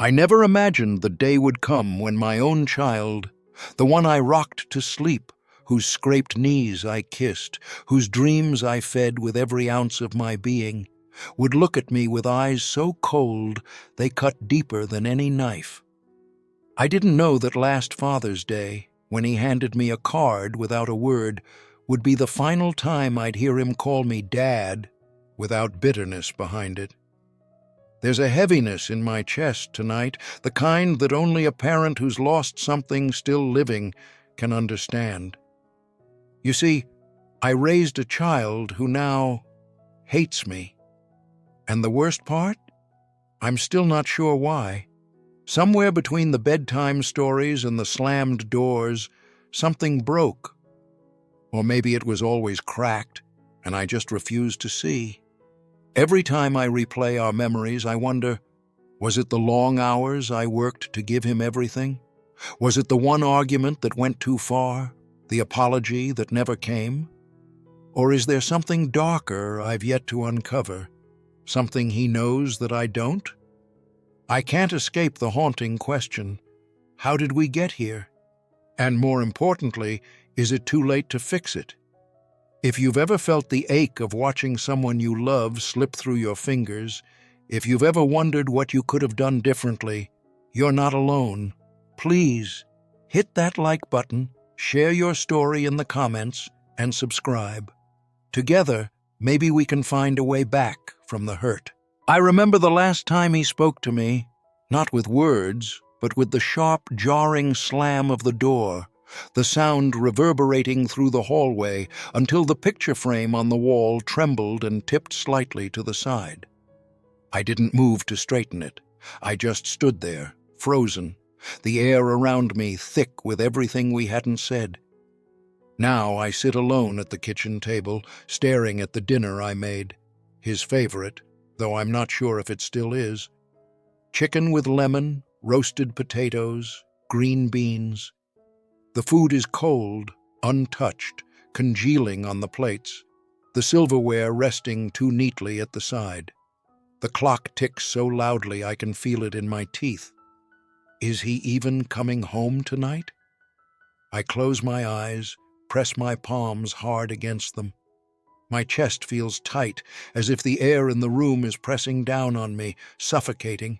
I never imagined the day would come when my own child, the one I rocked to sleep, whose scraped knees I kissed, whose dreams I fed with every ounce of my being, would look at me with eyes so cold they cut deeper than any knife. I didn't know that last Father's Day, when he handed me a card without a word, would be the final time I'd hear him call me Dad without bitterness behind it. There's a heaviness in my chest tonight, the kind that only a parent who's lost something still living can understand. You see, I raised a child who now hates me. And the worst part? I'm still not sure why. Somewhere between the bedtime stories and the slammed doors, something broke. Or maybe it was always cracked, and I just refused to see. Every time I replay our memories, I wonder, was it the long hours I worked to give him everything? Was it the one argument that went too far, the apology that never came? Or is there something darker I've yet to uncover, something he knows that I don't? I can't escape the haunting question, how did we get here? And more importantly, is it too late to fix it? If you've ever felt the ache of watching someone you love slip through your fingers, if you've ever wondered what you could have done differently, you're not alone. Please, hit that like button, share your story in the comments, and subscribe. Together, maybe we can find a way back from the hurt. I remember the last time he spoke to me, not with words, but with the sharp, jarring slam of the door, the sound reverberating through the hallway until the picture frame on the wall trembled and tipped slightly to the side. I didn't move to straighten it. I just stood there, frozen, the air around me thick with everything we hadn't said. Now I sit alone at the kitchen table, staring at the dinner I made, his favorite, though I'm not sure if it still is. Chicken with lemon, roasted potatoes, green beans. The food is cold, untouched, congealing on the plates, the silverware resting too neatly at the side. The clock ticks so loudly I can feel it in my teeth. Is he even coming home tonight? I close my eyes, press my palms hard against them. My chest feels tight, as if the air in the room is pressing down on me, suffocating.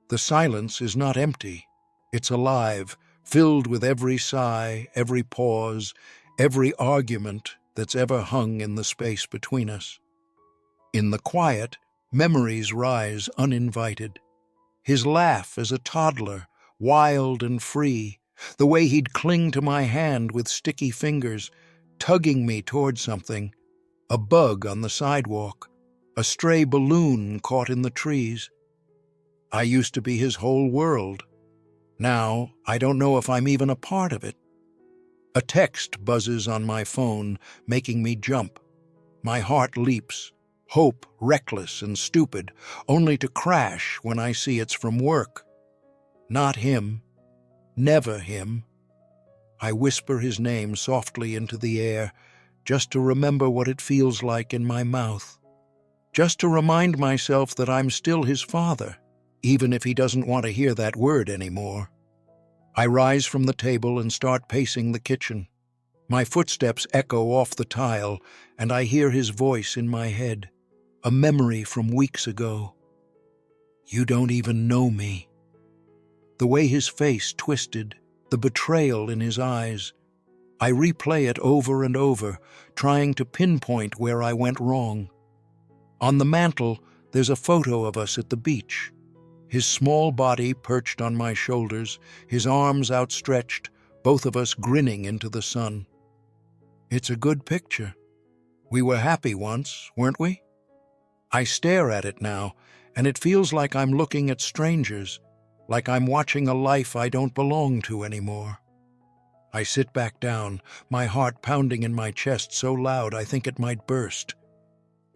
The silence is not empty. It's alive, filled with every sigh, every pause, every argument that's ever hung in the space between us. In the quiet, memories rise uninvited. His laugh as a toddler, wild and free, the way he'd cling to my hand with sticky fingers, tugging me toward something, a bug on the sidewalk, a stray balloon caught in the trees. I used to be his whole world. Now, I don't know if I'm even a part of it. A text buzzes on my phone, making me jump. My heart leaps, hope reckless and stupid, only to crash when I see it's from work. Not him. Never him. I whisper his name softly into the air, just to remember what it feels like in my mouth. Just to remind myself that I'm still his father, even if he doesn't want to hear that word anymore. I rise from the table and start pacing the kitchen. My footsteps echo off the tile, and I hear his voice in my head, a memory from weeks ago. You don't even know me. The way his face twisted, the betrayal in his eyes. I replay it over and over, trying to pinpoint where I went wrong. On the mantel, there's a photo of us at the beach. His small body perched on my shoulders, his arms outstretched, both of us grinning into the sun. It's a good picture. We were happy once, weren't we? I stare at it now, and it feels like I'm looking at strangers, like I'm watching a life I don't belong to anymore. I sit back down, my heart pounding in my chest so loud I think it might burst.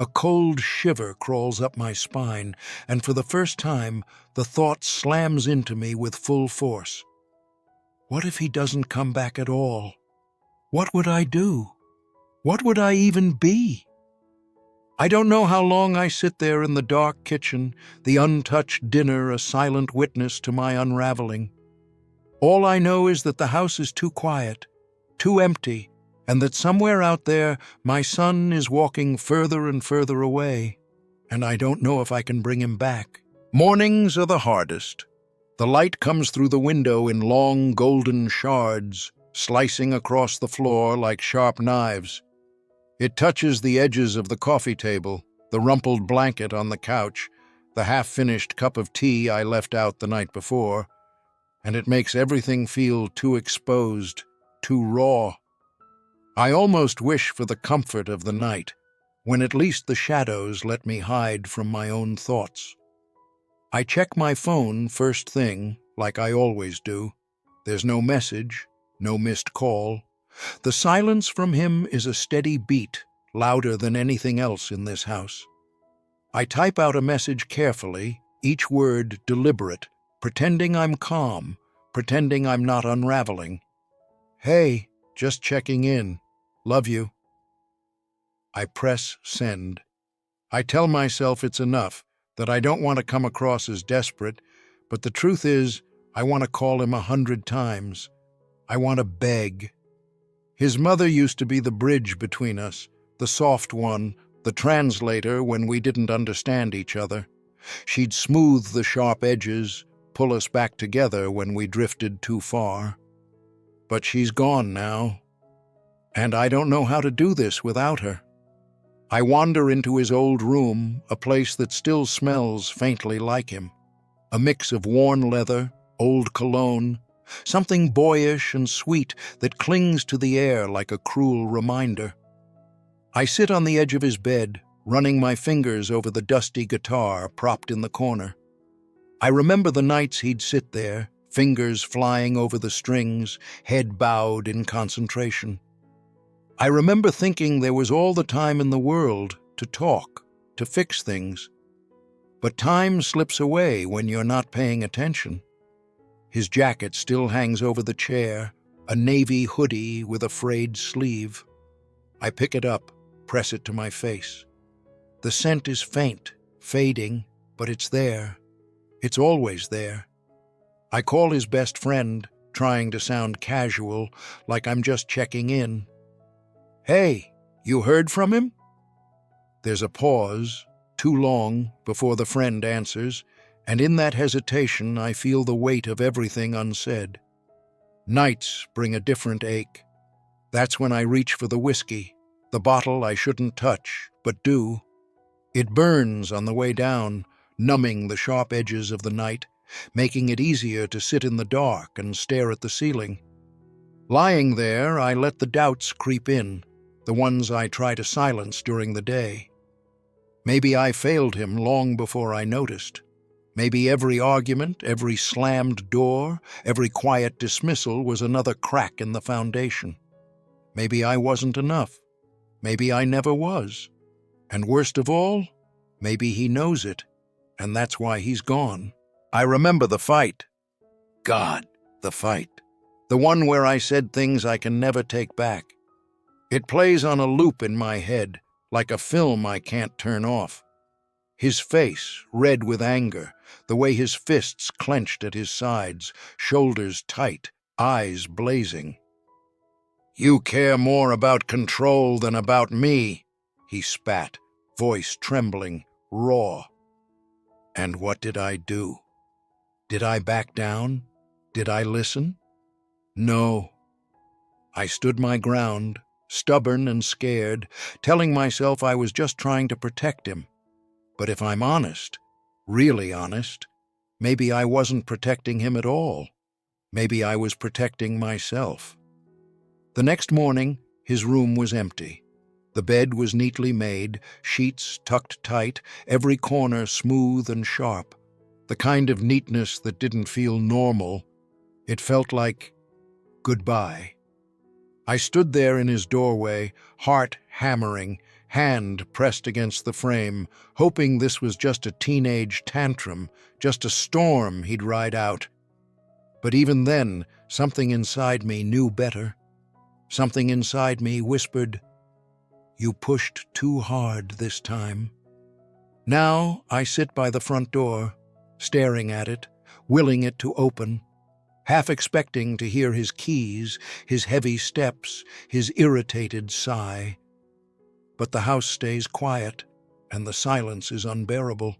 A cold shiver crawls up my spine, and for the first time, the thought slams into me with full force. What if he doesn't come back at all? What would I do? What would I even be? I don't know how long I sit there in the dark kitchen, the untouched dinner a silent witness to my unraveling. All I know is that the house is too quiet, too empty, and that somewhere out there my son is walking further and further away, and I don't know if I can bring him back. Mornings are the hardest. The light comes through the window in long golden shards, slicing across the floor like sharp knives. It touches the edges of the coffee table, the rumpled blanket on the couch, the half-finished cup of tea I left out the night before, and it makes everything feel too exposed, too raw. I almost wish for the comfort of the night, when at least the shadows let me hide from my own thoughts. I check my phone first thing, like I always do. There's no message, no missed call. The silence from him is a steady beat, louder than anything else in this house. I type out a message carefully, each word deliberate, pretending I'm calm, pretending I'm not unraveling. Hey, just checking in. Love you. I press send. I tell myself it's enough, that I don't want to come across as desperate, but the truth is, I want to call him 100 times. I want to beg. His mother used to be the bridge between us, the soft one, the translator when we didn't understand each other. She'd smooth the sharp edges, pull us back together when we drifted too far. But she's gone now, and I don't know how to do this without her. I wander into his old room, a place that still smells faintly like him. A mix of worn leather, old cologne, something boyish and sweet that clings to the air like a cruel reminder. I sit on the edge of his bed, running my fingers over the dusty guitar propped in the corner. I remember the nights he'd sit there, fingers flying over the strings, head bowed in concentration. I remember thinking there was all the time in the world to talk, to fix things. But time slips away when you're not paying attention. His jacket still hangs over the chair, a navy hoodie with a frayed sleeve. I pick it up, press it to my face. The scent is faint, fading, but it's there. It's always there. I call his best friend, trying to sound casual, like I'm just checking in. Hey, you heard from him? There's a pause, too long, before the friend answers, and in that hesitation I feel the weight of everything unsaid. Nights bring a different ache. That's when I reach for the whiskey, the bottle I shouldn't touch, but do. It burns on the way down, numbing the sharp edges of the night, making it easier to sit in the dark and stare at the ceiling. Lying there, I let the doubts creep in, the ones I try to silence during the day. Maybe I failed him long before I noticed. Maybe every argument, every slammed door, every quiet dismissal was another crack in the foundation. Maybe I wasn't enough. Maybe I never was. And worst of all, maybe he knows it, and that's why he's gone. I remember the fight. God, the fight. The one where I said things I can never take back. It plays on a loop in my head, like a film I can't turn off. His face, red with anger, the way his fists clenched at his sides, shoulders tight, eyes blazing. You care more about control than about me, he spat, voice trembling, raw. And what did I do? Did I back down? Did I listen? No. I stood my ground, stubborn and scared, telling myself I was just trying to protect him. But if I'm honest, really honest, maybe I wasn't protecting him at all. Maybe I was protecting myself. The next morning, his room was empty. The bed was neatly made, sheets tucked tight, every corner smooth and sharp. The kind of neatness that didn't feel normal. It felt like goodbye. I stood there in his doorway, heart hammering, hand pressed against the frame, hoping this was just a teenage tantrum, just a storm he'd ride out. But even then, something inside me knew better. Something inside me whispered, You pushed too hard this time. Now I sit by the front door, staring at it, willing it to open, half expecting to hear his keys, his heavy steps, his irritated sigh. But the house stays quiet, and the silence is unbearable.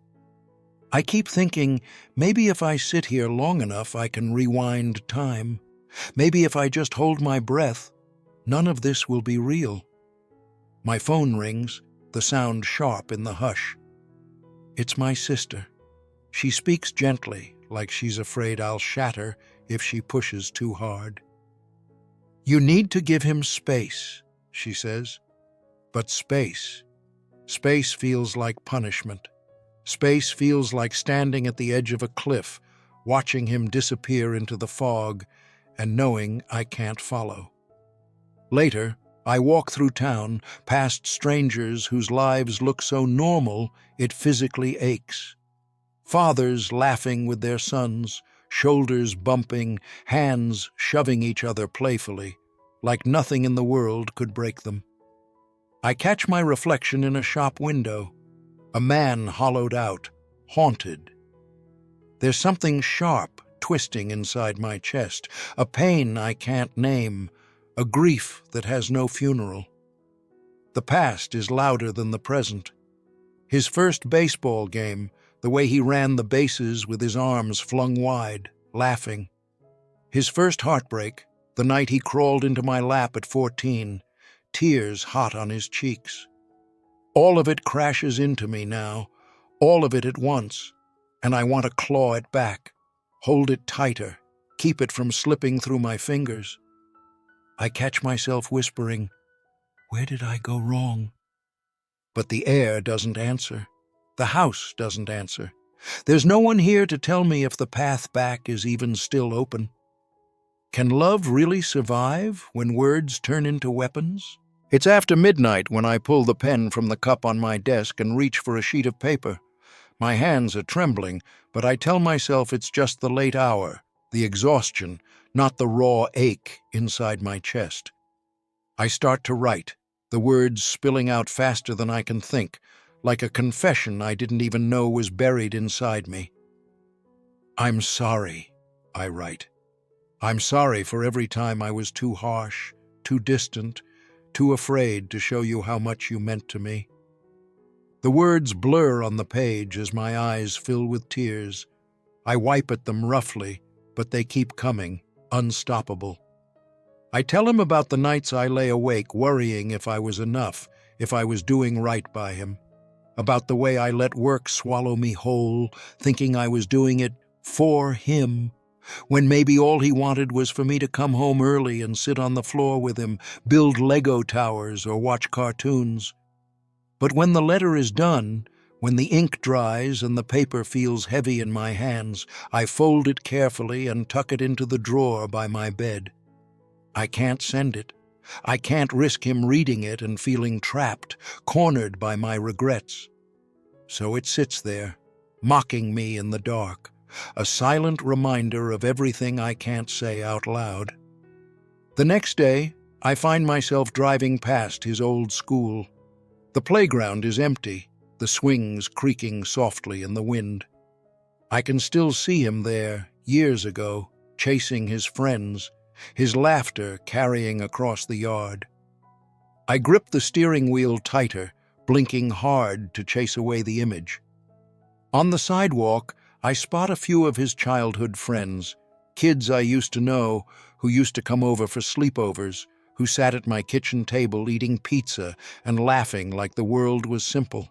I keep thinking, maybe if I sit here long enough I can rewind time. Maybe if I just hold my breath, none of this will be real. My phone rings, the sound sharp in the hush. It's my sister. She speaks gently, like she's afraid I'll shatter if she pushes too hard. You need to give him space, she says. But space feels like punishment. Space feels like standing at the edge of a cliff, watching him disappear into the fog and knowing I can't follow. Later, I walk through town, past strangers whose lives look so normal it physically aches. Fathers laughing with their sons, shoulders bumping, hands shoving each other playfully, like nothing in the world could break them. I catch my reflection in a shop window, a man hollowed out, haunted. There's something sharp twisting inside my chest, a pain I can't name, a grief that has no funeral. The past is louder than the present. His first baseball game, the way he ran the bases with his arms flung wide, laughing. His first heartbreak, the night he crawled into my lap at 14, tears hot on his cheeks. All of it crashes into me now, all of it at once, and I want to claw it back, hold it tighter, keep it from slipping through my fingers. I catch myself whispering, "Where did I go wrong?" But the air doesn't answer. The house doesn't answer. There's no one here to tell me if the path back is even still open. Can love really survive when words turn into weapons? It's after midnight when I pull the pen from the cup on my desk and reach for a sheet of paper. My hands are trembling, but I tell myself it's just the late hour, the exhaustion, not the raw ache inside my chest. I start to write, the words spilling out faster than I can think, like a confession I didn't even know was buried inside me. "I'm sorry," I write. "I'm sorry for every time I was too harsh, too distant, too afraid to show you how much you meant to me." The words blur on the page as my eyes fill with tears. I wipe at them roughly, but they keep coming, unstoppable. I tell him about the nights I lay awake worrying if I was enough, if I was doing right by him. About the way I let work swallow me whole, thinking I was doing it for him, when maybe all he wanted was for me to come home early and sit on the floor with him, build Lego towers or watch cartoons. But when the letter is done, when the ink dries and the paper feels heavy in my hands, I fold it carefully and tuck it into the drawer by my bed. I can't send it. I can't risk him reading it and feeling trapped, cornered by my regrets. So it sits there, mocking me in the dark, a silent reminder of everything I can't say out loud. The next day, I find myself driving past his old school. The playground is empty, the swings creaking softly in the wind. I can still see him there, years ago, chasing his friends, his laughter carrying across the yard. I grip the steering wheel tighter, blinking hard to chase away the image. On the sidewalk, I spot a few of his childhood friends, kids I used to know who used to come over for sleepovers, who sat at my kitchen table eating pizza and laughing like the world was simple.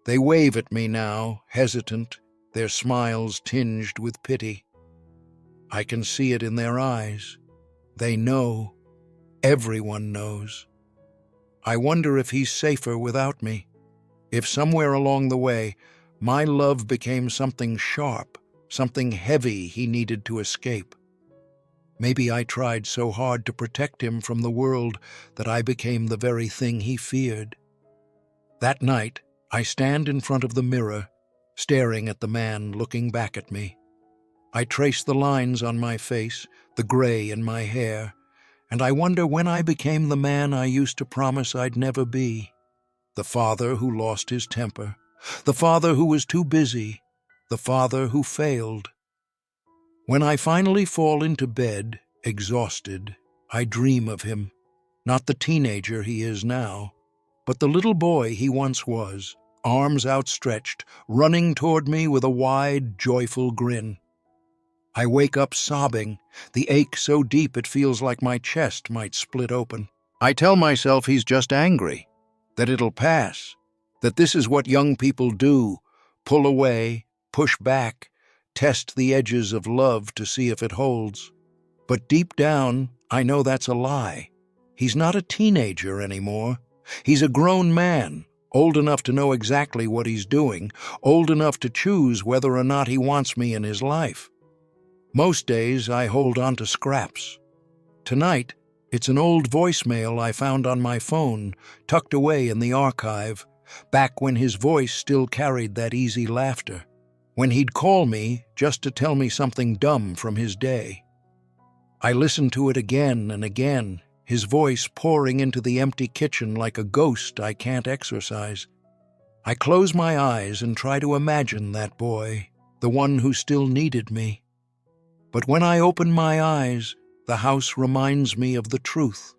They wave at me now, hesitant, their smiles tinged with pity. I can see it in their eyes. They know. Everyone knows. I wonder if he's safer without me, if somewhere along the way my love became something sharp, something heavy he needed to escape. Maybe I tried so hard to protect him from the world that I became the very thing he feared. That night, I stand in front of the mirror, staring at the man looking back at me. I trace the lines on my face, the gray in my hair, And I wonder when I became the man I used to promise I'd never be. The father who lost his temper, the father who was too busy, the father who failed. When I finally fall into bed, exhausted, I dream of him, not the teenager he is now, but the little boy he once was, arms outstretched, running toward me with a wide, joyful grin. I wake up sobbing, the ache so deep it feels like my chest might split open. I tell myself he's just angry, that it'll pass, that this is what young people do, pull away, push back, test the edges of love to see if it holds. But deep down, I know that's a lie. He's not a teenager anymore. He's a grown man, old enough to know exactly what he's doing, old enough to choose whether or not he wants me in his life. Most days, I hold on to scraps. Tonight, it's an old voicemail I found on my phone, tucked away in the archive, back when his voice still carried that easy laughter, when he'd call me just to tell me something dumb from his day. I listen to it again and again, his voice pouring into the empty kitchen like a ghost I can't exorcise. I close my eyes and try to imagine that boy, the one who still needed me. But when I open my eyes, the house reminds me of the truth.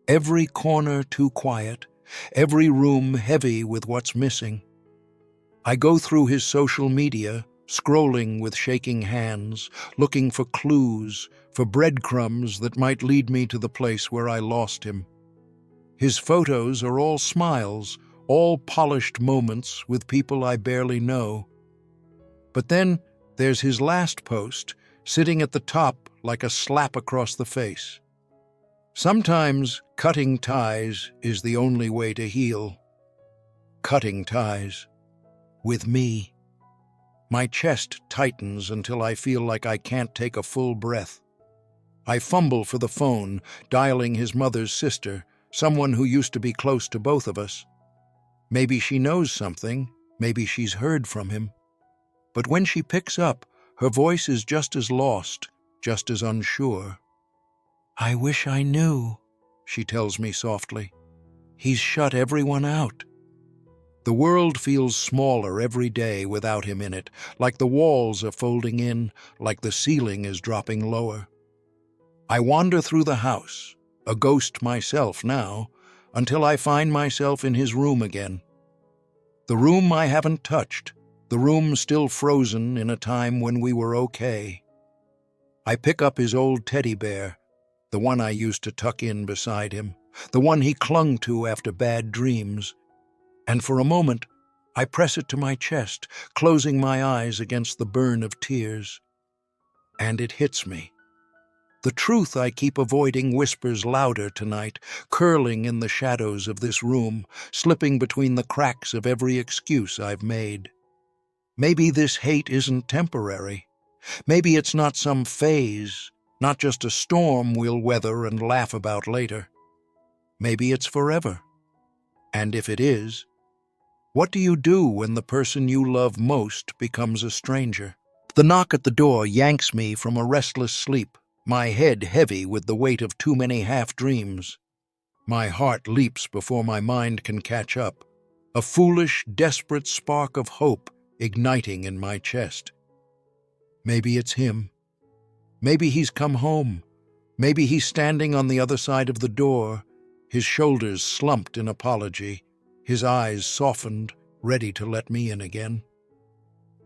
Every corner too quiet, every room heavy with what's missing. I go through his social media, scrolling with shaking hands, looking for clues, for breadcrumbs that might lead me to the place where I lost him. His photos are all smiles, all polished moments with people I barely know. But then there's his last post, sitting at the top like a slap across the face. Sometimes cutting ties is the only way to heal. Cutting ties. With me. My chest tightens until I feel like I can't take a full breath. I fumble for the phone, dialing his mother's sister, someone who used to be close to both of us. Maybe she knows something, maybe she's heard from him. But when she picks up, her voice is just as lost, just as unsure. "I wish I knew," she tells me softly. "He's shut everyone out." The world feels smaller every day without him in it, like the walls are folding in, like the ceiling is dropping lower. I wander through the house, a ghost myself now, until I find myself in his room again. The room I haven't touched, the room still frozen in a time when we were okay. I pick up his old teddy bear, the one I used to tuck in beside him, the one he clung to after bad dreams, and for a moment I press it to my chest, closing my eyes against the burn of tears. And it hits me. The truth I keep avoiding whispers louder tonight, curling in the shadows of this room, slipping between the cracks of every excuse I've made. Maybe this hate isn't temporary. Maybe it's not some phase, not just a storm we'll weather and laugh about later. Maybe it's forever. And if it is, what do you do when the person you love most becomes a stranger? The knock at the door yanks me from a restless sleep, my head heavy with the weight of too many half-dreams. My heart leaps before my mind can catch up, a foolish, desperate spark of hope igniting in my chest. Maybe it's him. Maybe he's come home. Maybe he's standing on the other side of the door, his shoulders slumped in apology, his eyes softened, ready to let me in again.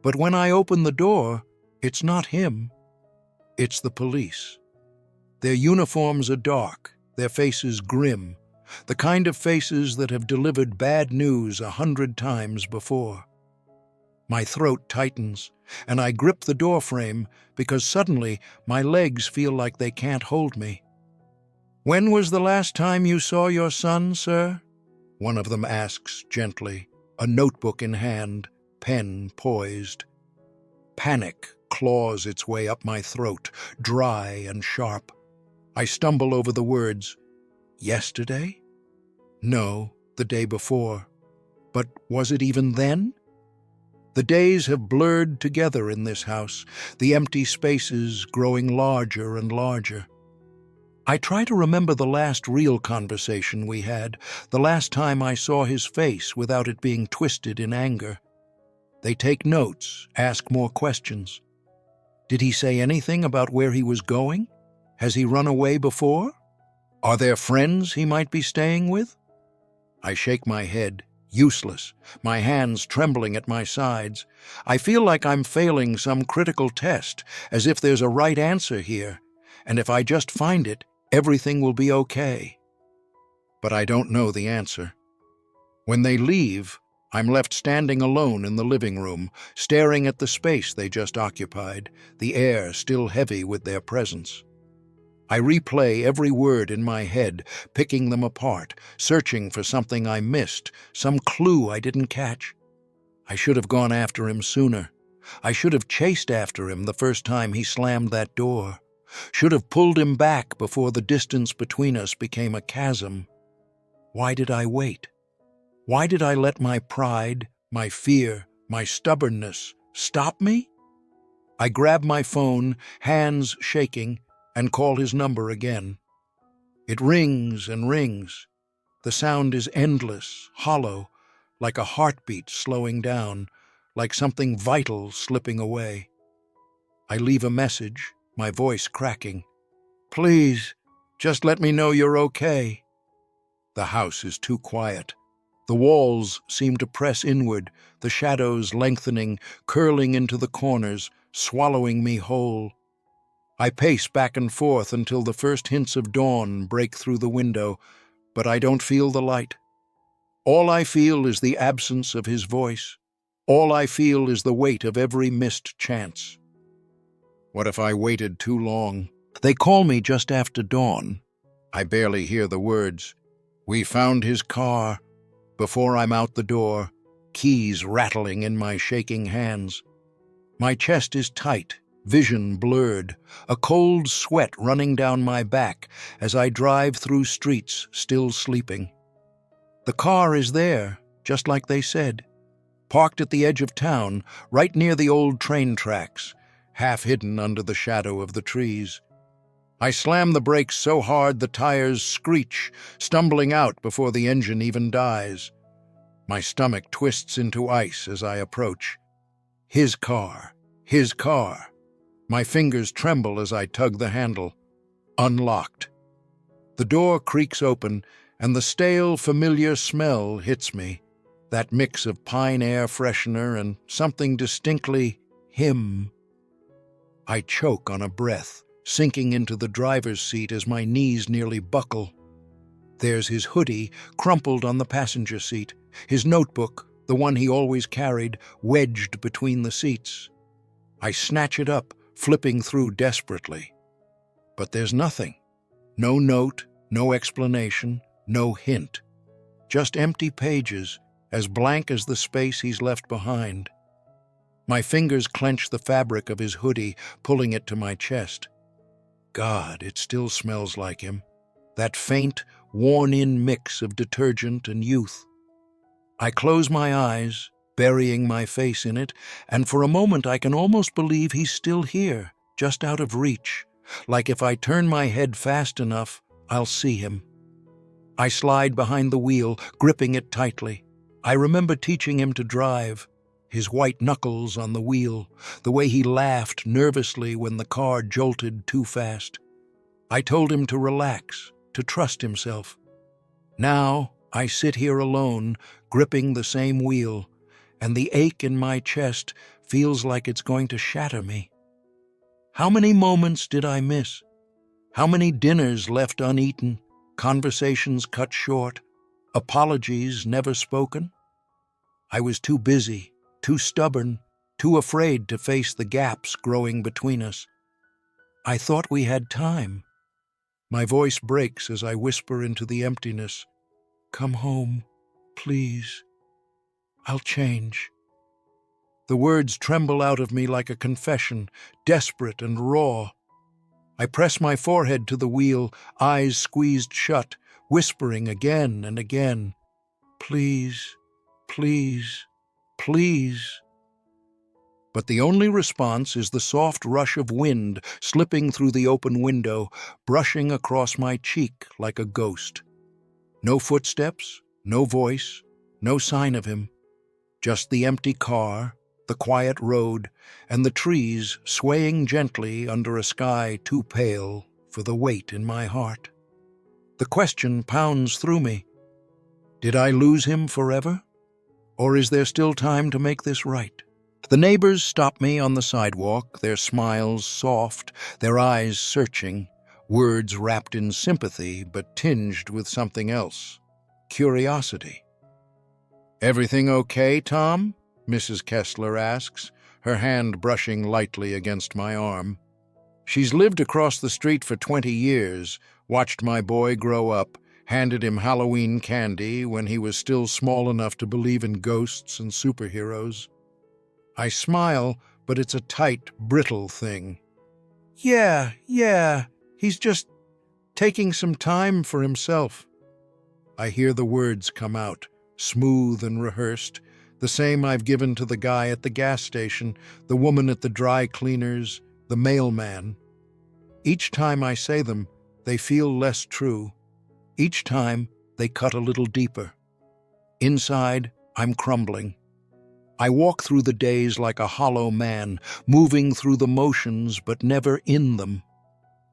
But when I open the door, it's not him. It's the police. Their uniforms are dark, their faces grim, the kind of faces that have delivered bad news 100 times before. My throat tightens, and I grip the doorframe because suddenly my legs feel like they can't hold me. "When was the last time you saw your son, sir?" one of them asks gently, a notebook in hand, pen poised. Panic claws its way up my throat, dry and sharp. I stumble over the words. Yesterday? No, the day before. But was it even then? The days have blurred together in this house, the empty spaces growing larger and larger. I try to remember the last real conversation we had, the last time I saw his face without it being twisted in anger. They take notes, ask more questions. Did he say anything about where he was going? Has he run away before? Are there friends he might be staying with? I shake my head, useless, my hands trembling at my sides. I feel like I'm failing some critical test, as if there's a right answer here, and if I just find it, everything will be okay. But I don't know the answer. When they leave, I'm left standing alone in the living room, staring at the space they just occupied, the air still heavy with their presence. I replay every word in my head, picking them apart, searching for something I missed, some clue I didn't catch. I should have gone after him sooner. I should have chased after him the first time he slammed that door. Should have pulled him back before the distance between us became a chasm. Why did I wait? Why did I let my pride, my fear, my stubbornness stop me? I grab my phone, hands shaking, and call his number again. It rings and rings. The sound is endless, hollow, like a heartbeat slowing down, like something vital slipping away. I leave a message, my voice cracking. Please, just let me know you're okay. The house is too quiet. The walls seem to press inward, the shadows lengthening, curling into the corners, swallowing me whole. I pace back and forth until the first hints of dawn break through the window, but I don't feel the light. All I feel is the absence of his voice. All I feel is the weight of every missed chance. What if I waited too long? They call me just after dawn. I barely hear the words. We found his car. Before I'm out the door, keys rattling in my shaking hands. My chest is tight, vision blurred, a cold sweat running down my back as I drive through streets still sleeping. The car is there, just like they said, parked at the edge of town, right near the old train tracks, half hidden under the shadow of the trees. I slam the brakes so hard the tires screech, stumbling out before the engine even dies. My stomach twists into ice as I approach. His car, his car. My fingers tremble as I tug the handle. Unlocked. The door creaks open, and the stale, familiar smell hits me, that mix of pine air freshener and something distinctly him. I choke on a breath, sinking into the driver's seat as my knees nearly buckle. There's his hoodie, crumpled on the passenger seat, his notebook, the one he always carried, wedged between the seats. I snatch it up, flipping through desperately. But there's nothing. No note, no explanation, no hint. Just empty pages, as blank as the space he's left behind. My fingers clench the fabric of his hoodie, pulling it to my chest. God, it still smells like him. That faint, worn-in mix of detergent and youth. I close my eyes, burying my face in it, and for a moment I can almost believe he's still here, just out of reach, like if I turn my head fast enough, I'll see him. I slide behind the wheel, gripping it tightly. I remember teaching him to drive, his white knuckles on the wheel, the way he laughed nervously when the car jolted too fast. I told him to relax, to trust himself. Now I sit here alone, gripping the same wheel, and the ache in my chest feels like it's going to shatter me. How many moments did I miss? How many dinners left uneaten, conversations cut short, apologies never spoken? I was too busy, too stubborn, too afraid to face the gaps growing between us. I thought we had time. My voice breaks as I whisper into the emptiness. Come home, please. I'll change. The words tremble out of me like a confession, desperate and raw. I press my forehead to the wheel, eyes squeezed shut, whispering again and again, please, please, please. but the only response is the soft rush of wind slipping through the open window, brushing across my cheek like a ghost. No footsteps, no voice, no sign of him. Just the empty car, the quiet road, and the trees swaying gently under a sky too pale for the weight in my heart. The question pounds through me. Did I lose him forever? Or is there still time to make this right? The neighbors stop me on the sidewalk, their smiles soft, their eyes searching, words wrapped in sympathy but tinged with something else. Curiosity. "Everything okay, Tom?" Mrs. Kessler asks, her hand brushing lightly against my arm. She's lived across the street for 20 years, watched my boy grow up, handed him Halloween candy when he was still small enough to believe in ghosts and superheroes. I smile, but it's a tight, brittle thing. Yeah, he's just taking some time for himself." I hear the words come out, smooth and rehearsed, the same I've given to the guy at the gas station, the woman at the dry cleaners, the mailman. Each time I say them, they feel less true. Each time, they cut a little deeper. Inside, I'm crumbling. I walk through the days like a hollow man, moving through the motions but never in them.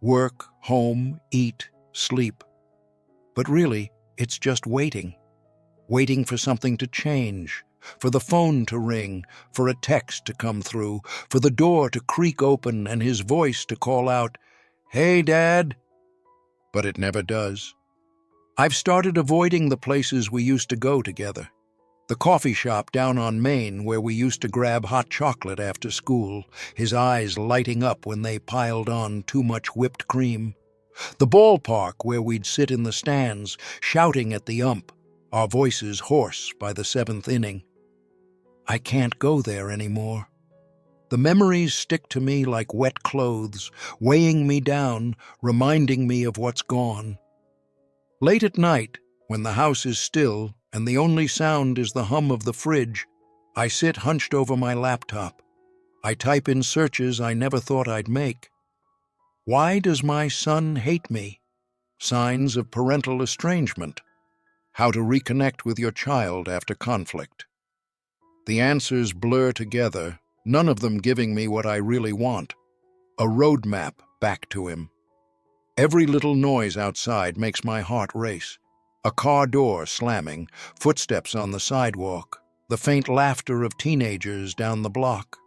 Work, home, eat, sleep. But really, it's just waiting. Waiting for something to change, for the phone to ring, for a text to come through, for the door to creak open and his voice to call out, "Hey, Dad." But it never does. I've started avoiding the places we used to go together. The coffee shop down on Main where we used to grab hot chocolate after school, his eyes lighting up when they piled on too much whipped cream. The ballpark where we'd sit in the stands, shouting at the ump, our voices hoarse by the 7th inning. I can't go there anymore. The memories stick to me like wet clothes, weighing me down, reminding me of what's gone. Late at night, when the house is still and the only sound is the hum of the fridge, I sit hunched over my laptop. I type in searches I never thought I'd make. Why does my son hate me? Signs of parental estrangement. How to reconnect with your child after conflict. The answers blur together, none of them giving me what I really want. A roadmap back to him. Every little noise outside makes my heart race. A car door slamming, footsteps on the sidewalk, the faint laughter of teenagers down the block.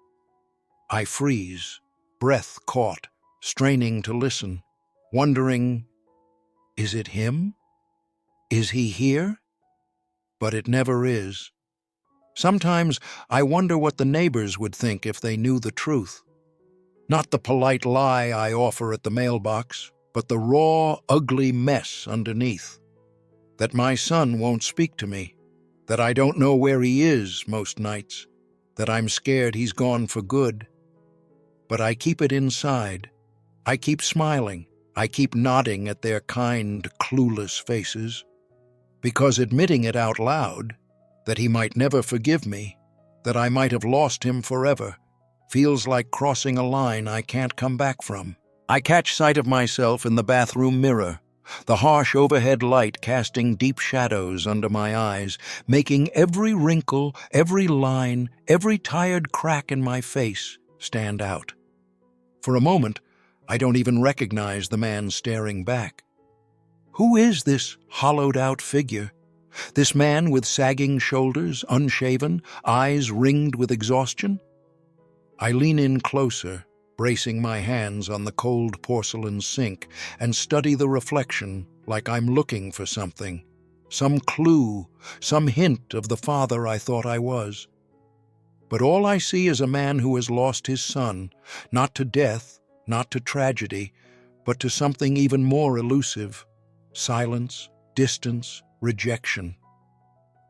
I freeze, breath caught, straining to listen, wondering, is it him? Is he here? But it never is. Sometimes I wonder what the neighbors would think if they knew the truth. Not the polite lie I offer at the mailbox, but the raw, ugly mess underneath. That my son won't speak to me, that I don't know where he is most nights, that I'm scared he's gone for good. But I keep it inside. I keep smiling. I keep nodding at their kind, clueless faces. Because admitting it out loud, that he might never forgive me, that I might have lost him forever, feels like crossing a line I can't come back from. I catch sight of myself in the bathroom mirror, the harsh overhead light casting deep shadows under my eyes, making every wrinkle, every line, every tired crack in my face stand out. For a moment, I don't even recognize the man staring back. Who is this hollowed-out figure? This man with sagging shoulders, unshaven, eyes ringed with exhaustion? I lean in closer, bracing my hands on the cold porcelain sink, and study the reflection like I'm looking for something, some clue, some hint of the father I thought I was. But all I see is a man who has lost his son, not to death, not to tragedy, but to something even more elusive: silence, distance, rejection.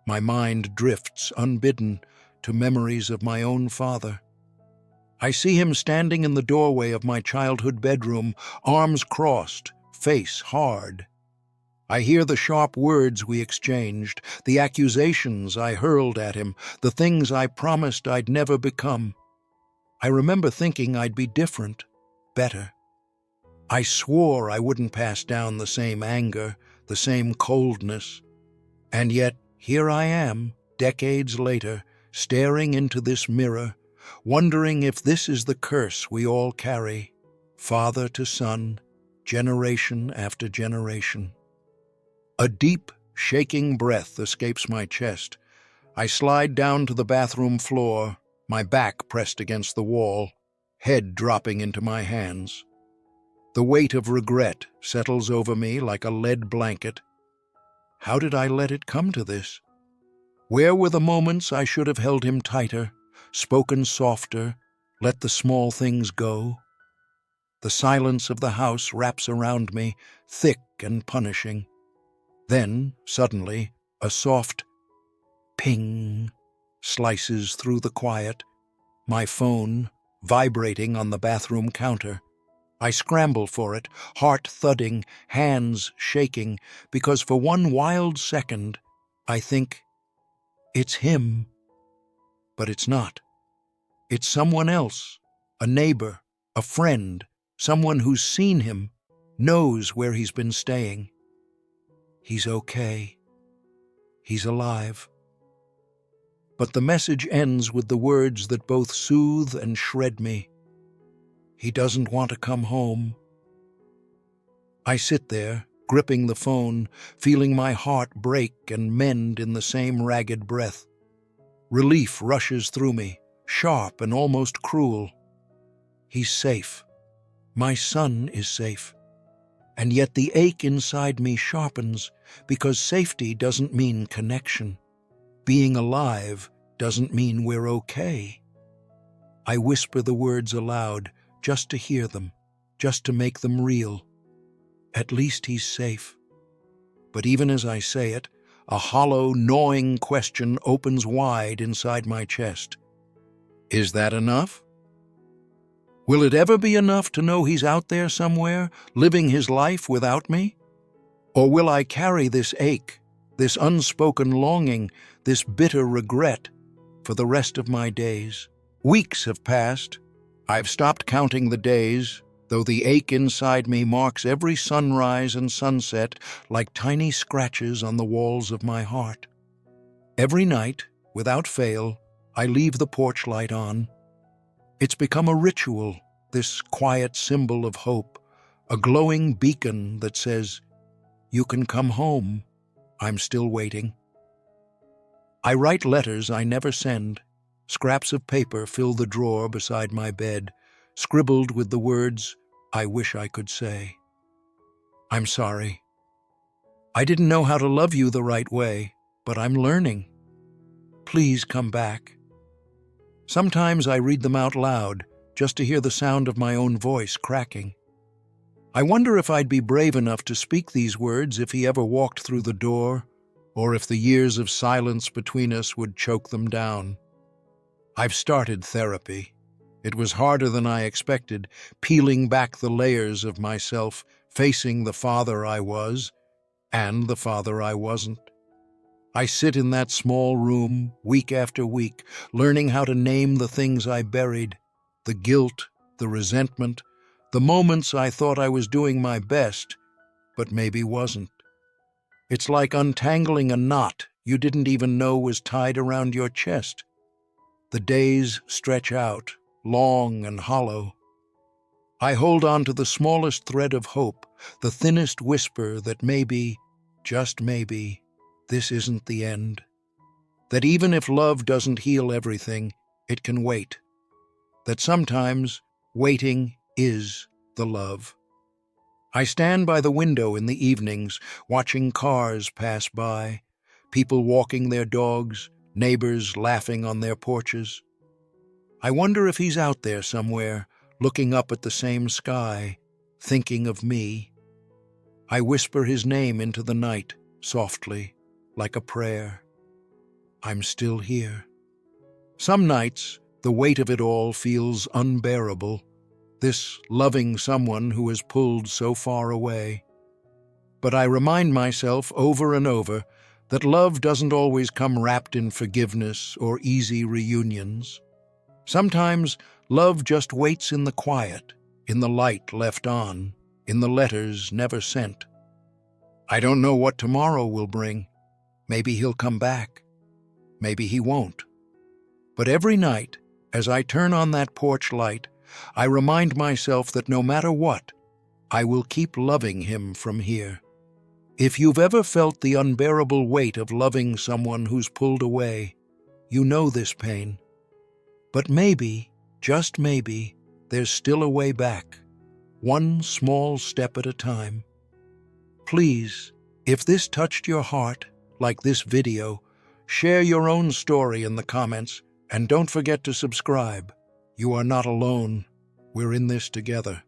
My mind drifts unbidden to memories of my own father. I see him standing in the doorway of my childhood bedroom, arms crossed, face hard. I hear the sharp words we exchanged, the accusations I hurled at him, the things I promised I'd never become. I remember thinking I'd be different, better. I swore I wouldn't pass down the same anger, the same coldness. And yet, here I am, decades later, staring into this mirror, wondering if this is the curse we all carry, father to son, generation after generation. A deep, shaking breath escapes my chest. I slide down to the bathroom floor, my back pressed against the wall, head dropping into my hands. The weight of regret settles over me like a lead blanket. How did I let it come to this? Where were the moments I should have held him tighter, spoken softer, let the small things go? The silence of the house wraps around me, thick and punishing. Then, suddenly, a soft ping slices through the quiet, my phone vibrating on the bathroom counter. I scramble for it, heart thudding, hands shaking, because for one wild second, I think, it's him. But it's not. It's someone else, a neighbor, a friend, someone who's seen him, knows where he's been staying. He's okay. He's alive. But the message ends with the words that both soothe and shred me. He doesn't want to come home. I sit there, gripping the phone, feeling my heart break and mend in the same ragged breath. Relief rushes through me, sharp and almost cruel. He's safe. My son is safe. And yet the ache inside me sharpens, because safety doesn't mean connection. Being alive doesn't mean we're okay. I whisper the words aloud, just to hear them, just to make them real. At least he's safe. But even as I say it, a hollow, gnawing question opens wide inside my chest. Is that enough? Will it ever be enough to know he's out there somewhere, living his life without me? Or will I carry this ache, this unspoken longing, this bitter regret for the rest of my days? Weeks have passed. I've stopped counting the days, though the ache inside me marks every sunrise and sunset like tiny scratches on the walls of my heart. Every night, without fail, I leave the porch light on. It's become a ritual, this quiet symbol of hope, a glowing beacon that says, "You can come home. I'm still waiting." I write letters I never send. Scraps of paper fill the drawer beside my bed, scribbled with the words I wish I could say. I'm sorry. I didn't know how to love you the right way, but I'm learning. Please come back. Sometimes I read them out loud, just to hear the sound of my own voice cracking. I wonder if I'd be brave enough to speak these words if he ever walked through the door, or if the years of silence between us would choke them down. I've started therapy. It was harder than I expected, peeling back the layers of myself, facing the father I was and the father I wasn't. I sit in that small room, week after week, learning how to name the things I buried, the guilt, the resentment, the moments I thought I was doing my best, but maybe wasn't. It's like untangling a knot you didn't even know was tied around your chest. The days stretch out, long and hollow. I hold on to the smallest thread of hope, the thinnest whisper that maybe, just maybe, this isn't the end. That even if love doesn't heal everything, it can wait. That sometimes waiting is the love. I stand by the window in the evenings, watching cars pass by, people walking their dogs, neighbors laughing on their porches. I wonder if he's out there somewhere, looking up at the same sky, thinking of me. I whisper his name into the night, softly, like a prayer. I'm still here. Some nights, the weight of it all feels unbearable, this loving someone who has pulled so far away. But I remind myself over and over that love doesn't always come wrapped in forgiveness or easy reunions. Sometimes Love just waits in the quiet, in the light left on, in the letters never sent. I don't know what tomorrow will bring. Maybe he'll come back. Maybe he won't. But every night, as I turn on that porch light, I remind myself that no matter what, I will keep loving him from here. If you've ever felt the unbearable weight of loving someone who's pulled away, you know this pain. But maybe, just maybe, there's still a way back, one small step at a time. Please, if this touched your heart, like this video, share your own story in the comments, and don't forget to subscribe. You are not alone. We're in this together.